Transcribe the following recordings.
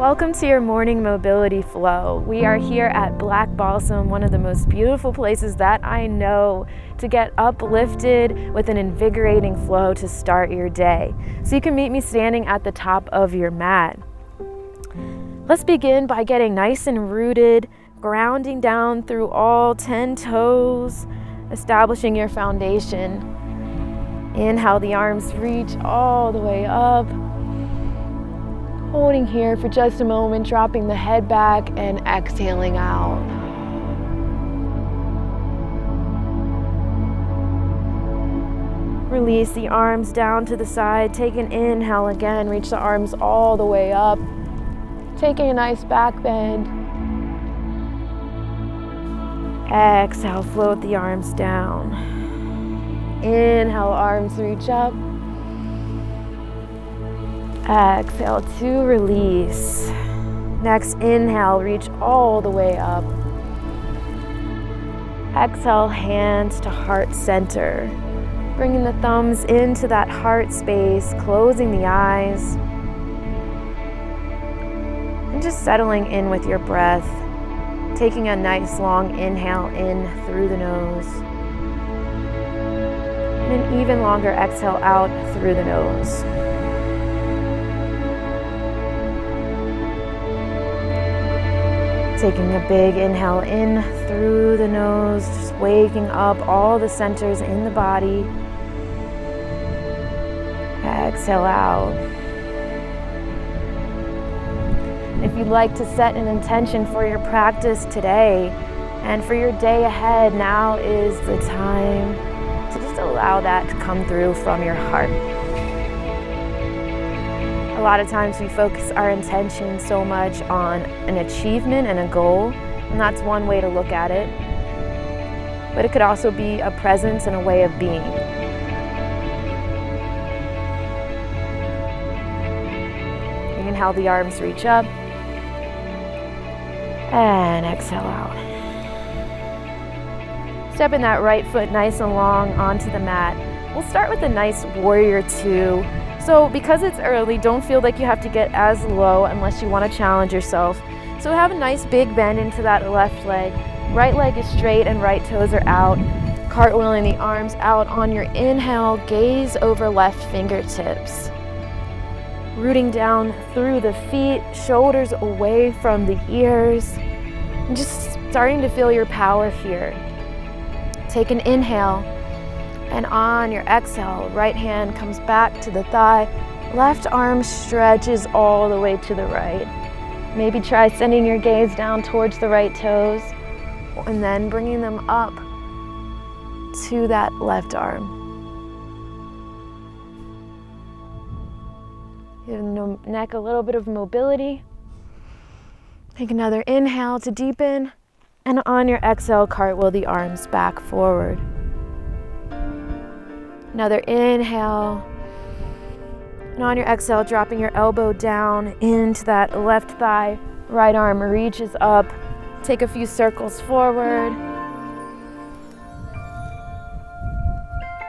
Welcome to your morning mobility flow. We are here at Black Balsam, one of the most beautiful places that I know to get uplifted with an invigorating flow to start your day. So you can meet me standing at the top of your mat. Let's begin by getting nice and rooted, grounding down through all 10 toes, establishing your foundation. Inhale, the arms reach all the way up. Holding here for just a moment, dropping the head back and exhaling out. Release the arms down to the side. Take an inhale again. Reach the arms all the way up. Taking a nice back bend. Exhale, float the arms down. Inhale, arms reach up. Exhale to release. Next inhale, reach all the way up. Exhale, hands to heart center. Bringing the thumbs into that heart space, closing the eyes. And just settling in with your breath. Taking a nice long inhale in through the nose. And an even longer exhale out through the nose. Taking a big inhale in through the nose, just waking up all the centers in the body. Exhale out. If you'd like to set an intention for your practice today and for your day ahead, now is the time to just allow that to come through from your heart. A lot of times we focus our intention so much on an achievement and a goal, and that's one way to look at it. But it could also be a presence and a way of being. Inhale, the arms reach up, and exhale out. Stepping that right foot nice and long onto the mat. We'll start with a nice warrior two. So because it's early, don't feel like you have to get as low unless you want to challenge yourself. So have a nice big bend into that left leg. Right leg is straight and right toes are out. Cartwheeling the arms out on your inhale, gaze over left fingertips. Rooting down through the feet, shoulders away from the ears. And just starting to feel your power here. Take an inhale. And on your exhale, right hand comes back to the thigh, left arm stretches all the way to the right. Maybe try sending your gaze down towards the right toes and then bringing them up to that left arm. Give the neck a little bit of mobility. Take another inhale to deepen, and on your exhale, cartwheel the arms back forward. Another inhale, and on your exhale, dropping your elbow down into that left thigh, right arm reaches up, take a few circles forward,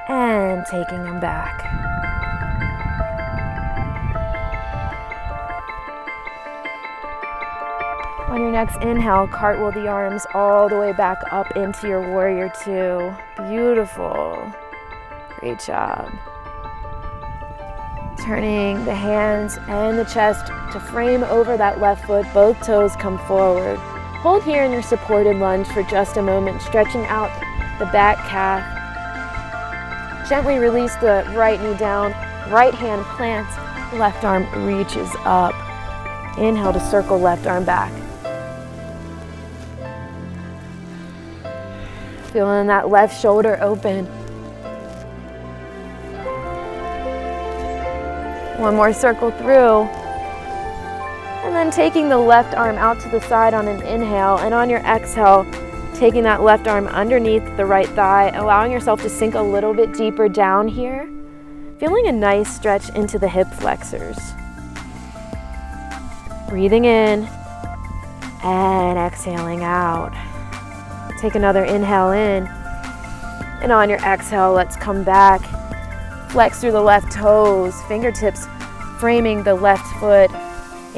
and taking them back. On your next inhale, cartwheel the arms all the way back up into your warrior two. Beautiful. Great job. Turning the hands and the chest to frame over that left foot. Both toes come forward. Hold here in your supported lunge for just a moment, stretching out the back calf. Gently release the right knee down. Right hand plants, left arm reaches up. Inhale to circle left arm back. Feeling that left shoulder open. One more circle through. And then taking the left arm out to the side on an inhale, and on your exhale, taking that left arm underneath the right thigh, allowing yourself to sink a little bit deeper down here. Feeling a nice stretch into the hip flexors. Breathing in and exhaling out. Take another inhale in, and on your exhale, let's come back. Flex through the left toes, fingertips framing the left foot.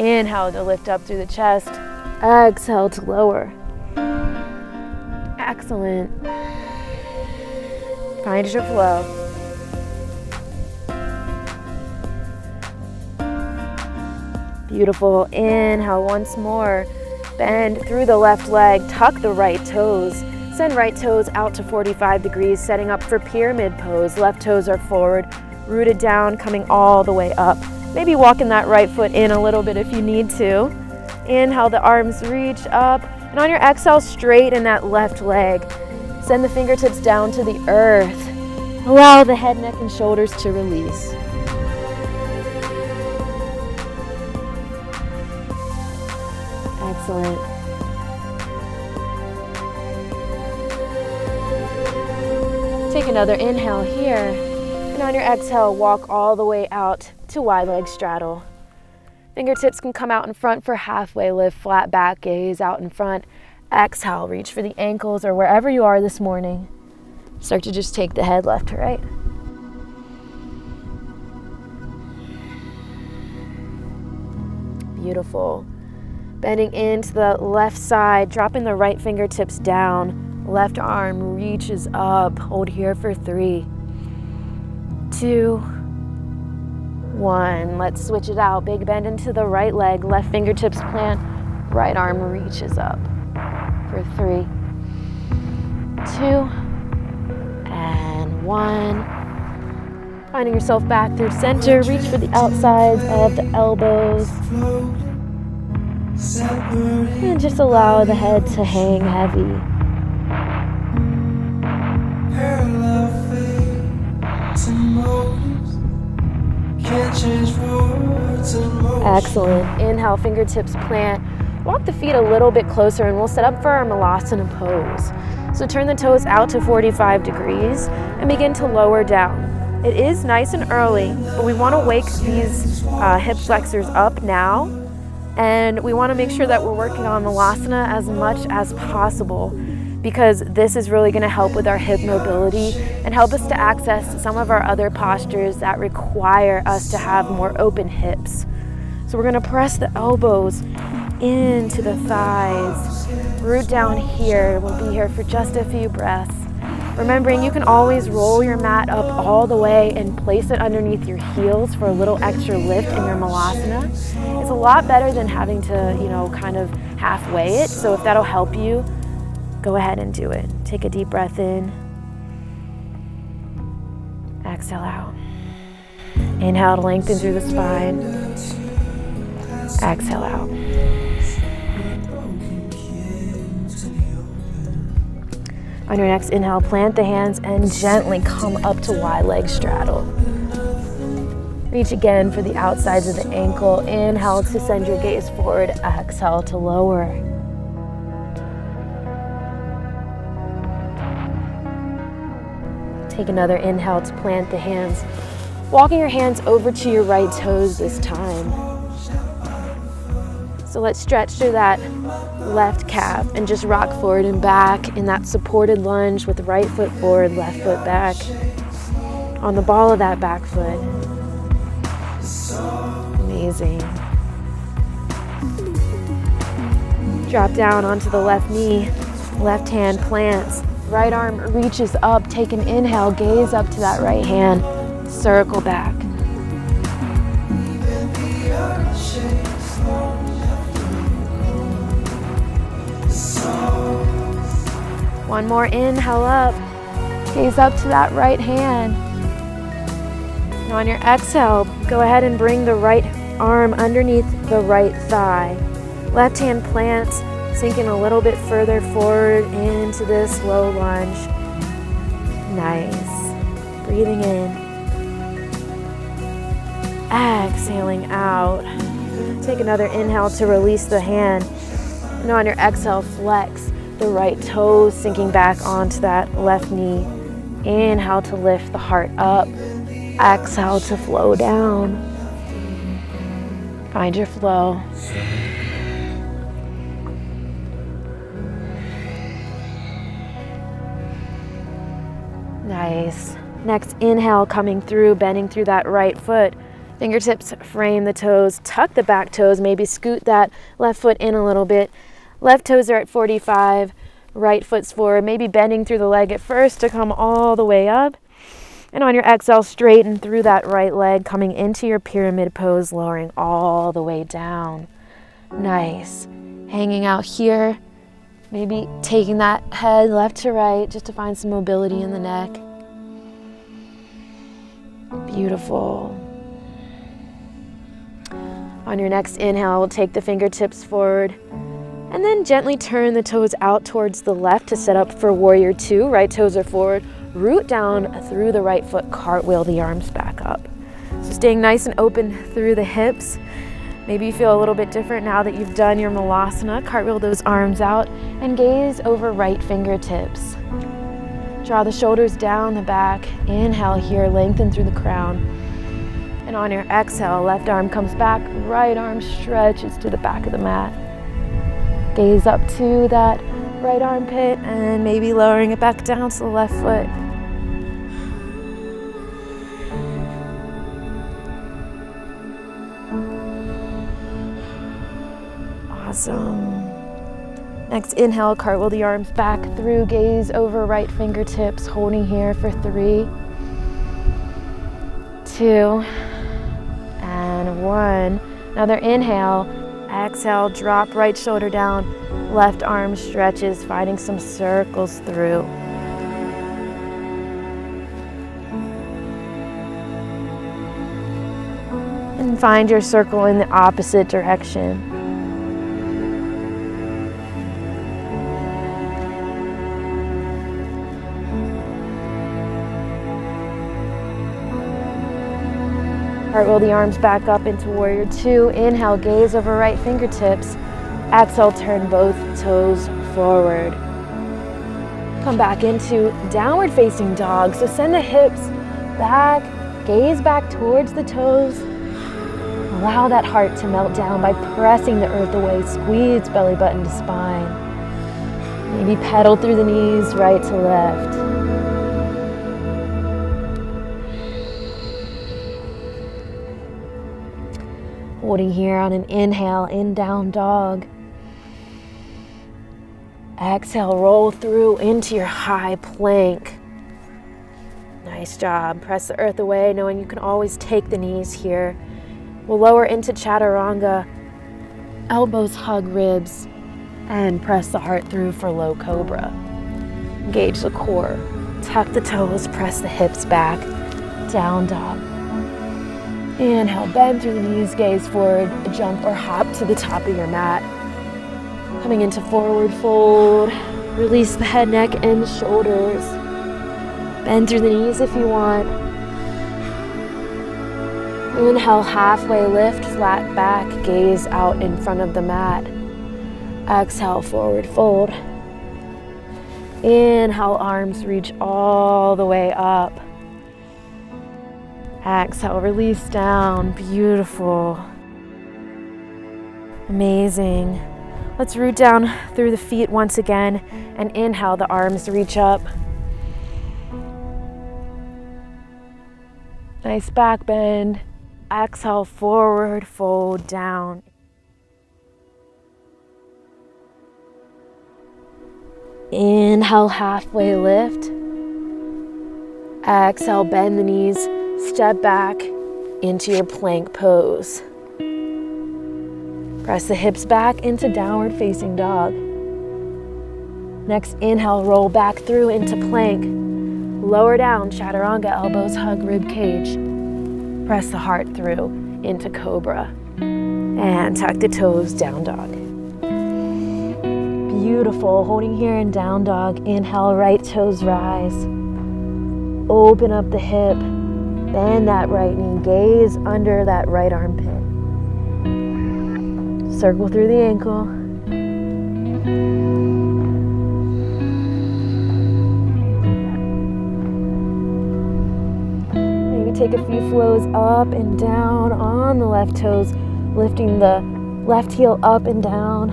Inhale to lift up through the chest. Exhale to lower. Excellent. Find your flow. Beautiful. Inhale once more. Bend through the left leg, tuck the right toes. Send right toes out to 45 degrees, setting up for pyramid pose. Left toes are forward, rooted down, coming all the way up. Maybe walking that right foot in a little bit if you need to. Inhale, the arms reach up. And on your exhale, straighten that left leg. Send the fingertips down to the earth. Allow the head, neck, and shoulders to release. Excellent. Take another inhale here. And on your exhale, walk all the way out to wide leg straddle. Fingertips can come out in front for halfway lift, flat back gaze out in front. Exhale, reach for the ankles or wherever you are this morning. Start to just take the head left to right. Beautiful. Bending into the left side, dropping the right fingertips down. Left arm reaches up. Hold here for 3, 2, 1. Let's switch it out. Big bend into the right leg. Left fingertips plant. Right arm reaches up for 3, 2, and 1. Finding yourself back through center. Reach for the outsides of the elbows. And just allow the head to hang heavy. Excellent. Inhale, fingertips plant. Walk the feet a little bit closer and we'll set up for our Blissasana pose. So turn the toes out to 45 degrees and begin to lower down. It is nice and early, but we want to wake these hip flexors up now. And we want to make sure that we're working on Blissasana as much as possible because this is really going to help with our hip mobility and help us to access some of our other postures that require us to have more open hips. So we're going to press the elbows into the thighs, root down here. We'll be here for just a few breaths. Remembering you can always roll your mat up all the way and place it underneath your heels for a little extra lift in your Blissasana. It's a lot better than having to, kind of halfway it. So if that'll help you, go ahead and do it. Take a deep breath in. Exhale out. Inhale to lengthen through the spine. Exhale out. On your next inhale, plant the hands and gently come up to wide leg straddle. Reach again for the outsides of the ankle. Inhale to send your gaze forward. Exhale to lower. Take another inhale to plant the hands. Walking your hands over to your right toes this time. So let's stretch through that left calf and just rock forward and back in that supported lunge with right foot forward, left foot back on the ball of that back foot. Amazing. Drop down onto the left knee, left hand plants, right arm reaches up, take an inhale, gaze up to that right hand, circle back. One more inhale up, gaze up to that right hand. And on your exhale, go ahead and bring the right arm underneath the right thigh. Left hand plants, sinking a little bit further forward into this low lunge. Nice. Breathing in. Exhaling out. Take another inhale to release the hand. And on your exhale, flex the right toes, sinking back onto that left knee. Inhale to lift the heart up. Exhale to flow down. Find your flow. Nice. Next inhale, coming through, bending through that right foot. Fingertips frame the toes, tuck the back toes, maybe scoot that left foot in a little bit. Left toes are at 45, right foot's forward, maybe bending through the leg at first to come all the way up. And on your exhale, straighten through that right leg, coming into your pyramid pose, lowering all the way down. Nice. Hanging out here, maybe taking that head left to right just to find some mobility in the neck. Beautiful. On your next inhale, we'll take the fingertips forward and then gently turn the toes out towards the left to set up for warrior two. Right toes are forward. Root down through the right foot, cartwheel the arms back up. So staying nice and open through the hips. Maybe you feel a little bit different now that you've done your malasana. Cartwheel those arms out and gaze over right fingertips. Draw the shoulders down the back. Inhale here, lengthen through the crown. And on your exhale, left arm comes back, right arm stretches to the back of the mat. Gaze up to that right armpit and maybe lowering it back down to the left foot. Awesome. Next inhale, cartwheel the arms back through, gaze over right fingertips, holding here for 3, 2, and 1. Another inhale, exhale, drop right shoulder down, left arm stretches, finding some circles through. And find your circle in the opposite direction. Cartwheel the arms back up into warrior two. Inhale, gaze over right fingertips. Exhale, turn both toes forward. Come back into downward facing dog. So send the hips back, gaze back towards the toes. Allow that heart to melt down by pressing the earth away. Squeeze belly button to spine. Maybe pedal through the knees, right to left. Holding here on an inhale, in down dog. Exhale, roll through into your high plank. Nice job. Press the earth away, knowing you can always take the knees here. We'll lower into chaturanga. Elbows hug ribs and press the heart through for low cobra. Engage the core. Tuck the toes, press the hips back. Down dog. Inhale, bend through the knees, gaze forward, jump or hop to the top of your mat. Coming into forward fold, release the head, neck, and shoulders. Bend through the knees if you want. Inhale, halfway lift, flat back, gaze out in front of the mat. Exhale, forward fold. Inhale, arms reach all the way up. Exhale, release down. Beautiful. Amazing. Let's root down through the feet once again and inhale, the arms reach up. Nice back bend. Exhale, forward fold down. Inhale, halfway lift. Exhale, bend the knees. Step back into your plank pose. Press the hips back into downward facing dog. Next inhale, roll back through into plank. Lower down, chaturanga, elbows hug rib cage. Press the heart through into cobra. And tuck the toes, down dog. Beautiful. Holding here in down dog. Inhale, right toes rise. Open up the hip. Bend that right knee, gaze under that right armpit. Circle through the ankle. Maybe take a few flows up and down on the left toes, lifting the left heel up and down.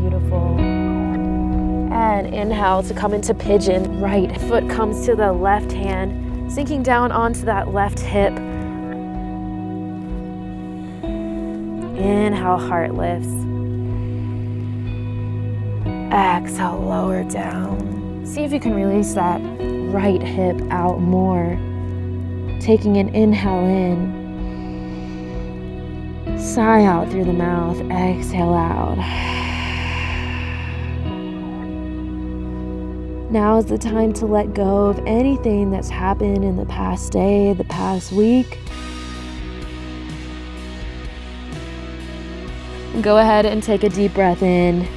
Beautiful. and inhale to come into pigeon. Right foot comes to the left hand, sinking down onto that left hip. Inhale, heart lifts. Exhale, lower down. See if you can release that right hip out more. Taking an inhale in. Sigh out through the mouth. Exhale out. Now is the time to let go of anything that's happened in the past day, the past week. Go ahead and take a deep breath in,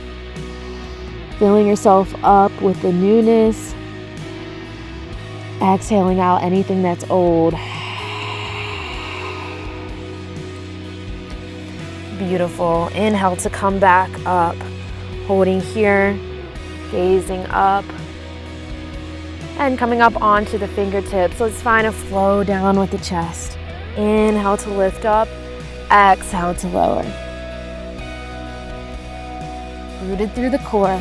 filling yourself up with the newness. Exhaling out anything that's old. Beautiful. Inhale to come back up, holding here, gazing up, and coming up onto the fingertips. Let's find a flow down with the chest. Inhale to lift up, exhale to lower. Rooted through the core.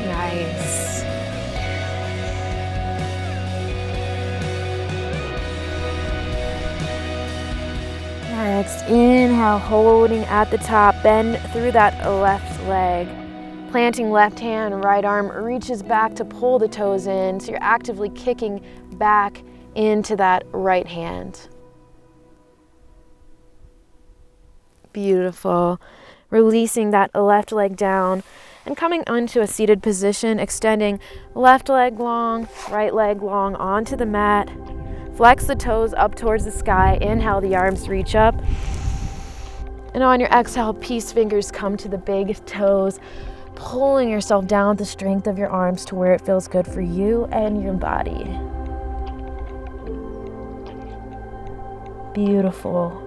Nice. Next, inhale, holding at the top, bend through that left leg. Planting left hand, right arm reaches back to pull the toes in, so you're actively kicking back into that right hand. Beautiful. Releasing that left leg down and coming onto a seated position, extending left leg long, right leg long onto the mat. Flex the toes up towards the sky. Inhale, the arms reach up. And on your exhale, peace fingers come to the big toes, pulling yourself down with the strength of your arms to where it feels good for you and your body. Beautiful.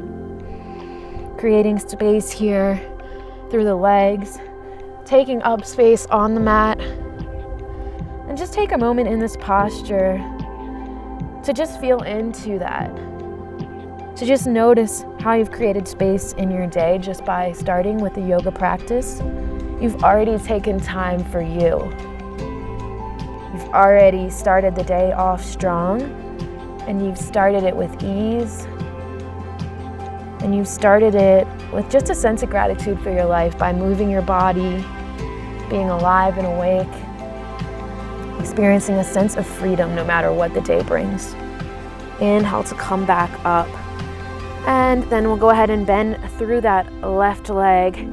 Creating space here through the legs, taking up space on the mat. And just take a moment in this posture to just feel into that. To just notice how you've created space in your day just by starting with the yoga practice. You've already taken time for you. You've already started the day off strong, and you've started it with ease, and you've started it with just a sense of gratitude for your life by moving your body, being alive and awake, experiencing a sense of freedom no matter what the day brings. Inhale to come back up, and then we'll go ahead and bend through that left leg.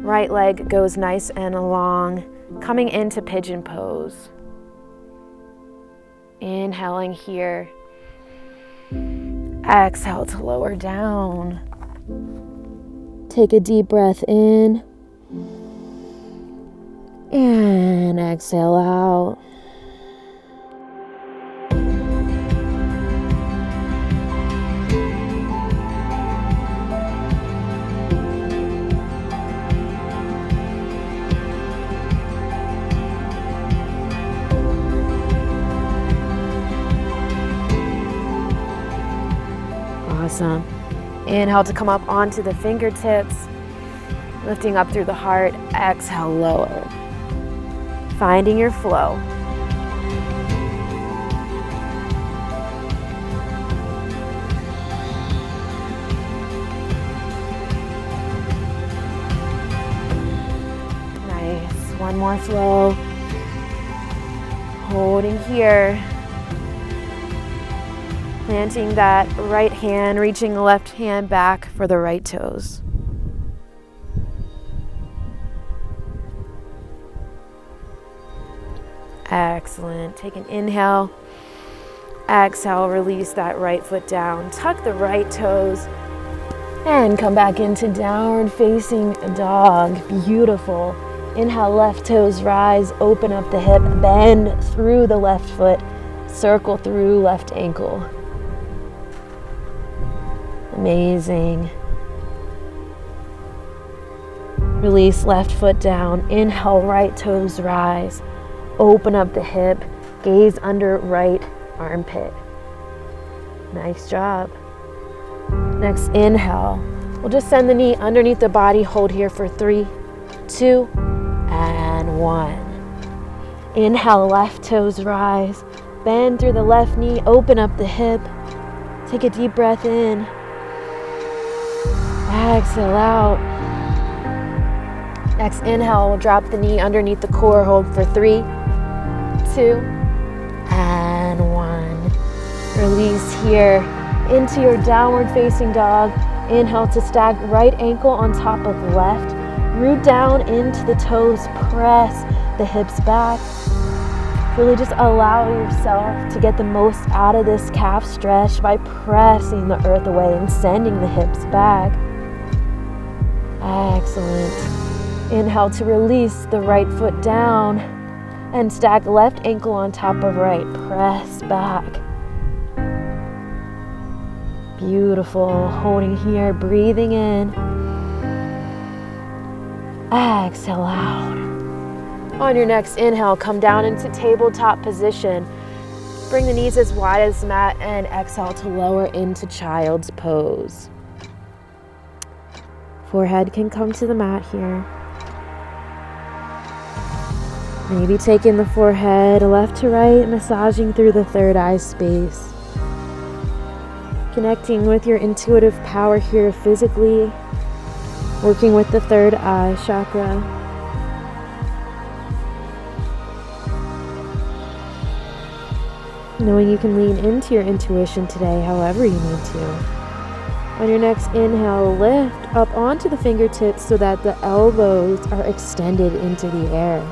Right leg goes nice and long, coming into pigeon pose. Inhaling here. Exhale to lower down. Take a deep breath in. And exhale out. Awesome. Inhale to come up onto the fingertips, lifting up through the heart. Exhale, lower. Finding your flow. Nice. One more flow. Holding here. Planting that right hand, reaching the left hand back for the right toes. Excellent. Take an inhale. Exhale, release that right foot down. Tuck the right toes and come back into downward facing dog. Beautiful. Inhale, left toes rise, open up the hip, bend through the left foot, circle through left ankle. Amazing. Release left foot down. Inhale, right toes rise. Open up the hip. Gaze under right armpit. Nice job. Next inhale. We'll just send the knee underneath the body. Hold here for 3, 2, and 1. Inhale, left toes rise. Bend through the left knee, open up the hip. Take a deep breath in. Exhale out. Next inhale, we'll drop the knee underneath the core. Hold for 3, 2, and 1. Release here into your downward facing dog. Inhale to stack right ankle on top of left. Root down into the toes. Press the hips back. Really just allow yourself to get the most out of this calf stretch by pressing the earth away and sending the hips back. Excellent. Inhale to release the right foot down and stack left ankle on top of right. Press back. Beautiful. Holding here, breathing in. Exhale out. On your next inhale, come down into tabletop position. Bring the knees as wide as the mat and exhale to lower into child's pose. Forehead can come to the mat here. Maybe taking the forehead left to right, massaging through the third eye space. Connecting with your intuitive power here physically, working with the third eye chakra. Knowing you can lean into your intuition today however you need to. On your next inhale, lift up onto the fingertips so that the elbows are extended into the air.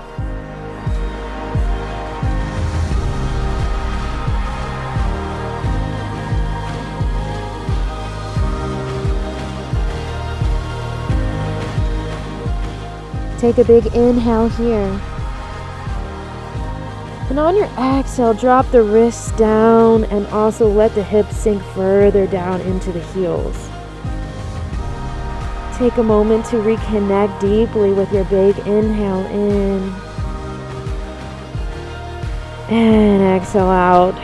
Take a big inhale here. And on your exhale, drop the wrists down and also let the hips sink further down into the heels. Take a moment to reconnect deeply with your big inhale in. And exhale out.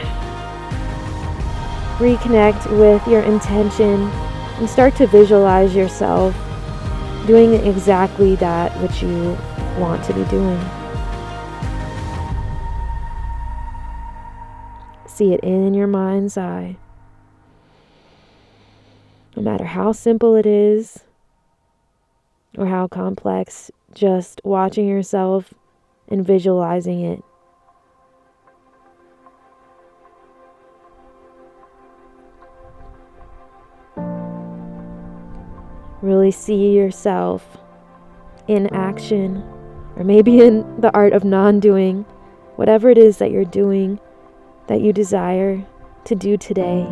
Reconnect with your intention and start to visualize yourself doing exactly that which you want to be doing. See it in your mind's eye. No matter how simple it is or how complex, just watching yourself and visualizing it. Really see yourself in action, or maybe in the art of non-doing, whatever it is that you're doing that you desire to do today.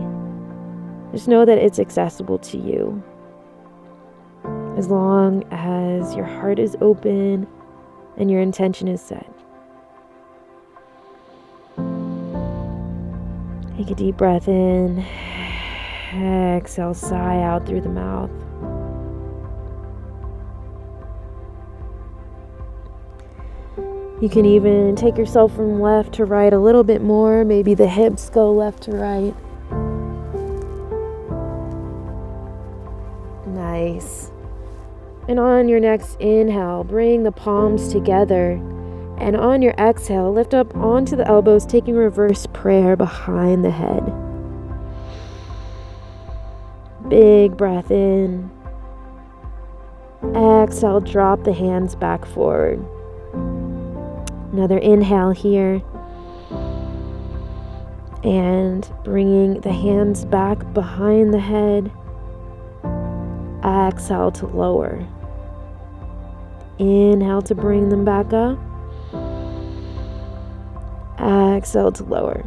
Just know that it's accessible to you. As long as your heart is open and your intention is set. Take a deep breath in. Exhale, sigh out through the mouth. You can even take yourself from left to right a little bit more. Maybe the hips go left to right. Nice. And on your next inhale, bring the palms together. And on your exhale, lift up onto the elbows, taking reverse prayer behind the head. Big breath in. Exhale, drop the hands back forward. Another inhale here. And bringing the hands back behind the head. Exhale to lower. Inhale to bring them back up. Exhale to lower.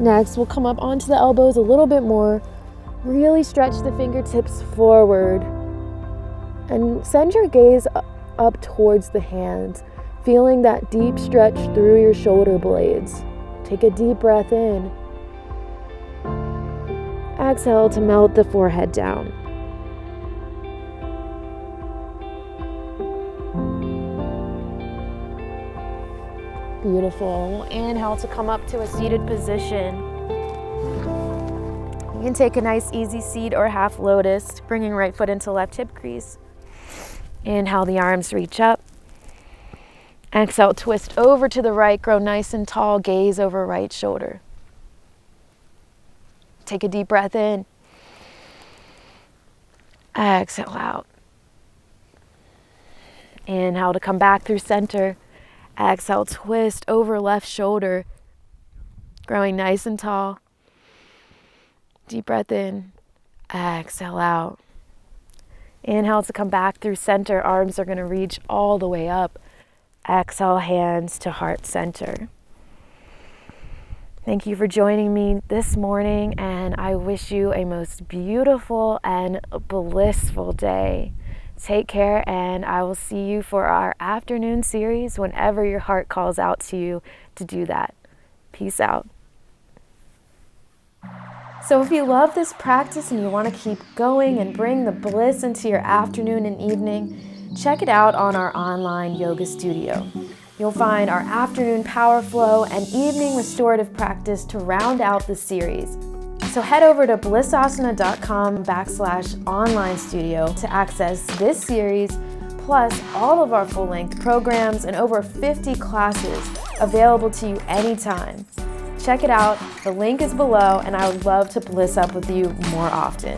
Next, we'll come up onto the elbows a little bit more. Really stretch the fingertips forward. And send your gaze up towards the hands, feeling that deep stretch through your shoulder blades. Take a deep breath in. Exhale to melt the forehead down. Beautiful. Inhale to come up to a seated position. You can take a nice easy seat or half lotus, bringing right foot into left hip crease. Inhale, the arms reach up. Exhale, twist over to the right, grow nice and tall, gaze over right shoulder. Take a deep breath in. Exhale out. Inhale to come back through center. Exhale, twist over left shoulder, growing nice and tall. Deep breath in. Exhale out. Inhale to come back through center. Arms are going to reach all the way up. Exhale, hands to heart center. Thank you for joining me this morning, and I wish you a most beautiful and blissful day. Take care, and I will see you for our afternoon series whenever your heart calls out to you to do that. Peace out. So if you love this practice and you want to keep going and bring the bliss into your afternoon and evening, check it out on our online yoga studio. You'll find our afternoon power flow and evening restorative practice to round out the series. So head over to blissasana.com/online studio to access this series, plus all of our full-length programs and over 50 classes available to you anytime. Check it out, the link is below, and I would love to bliss up with you more often.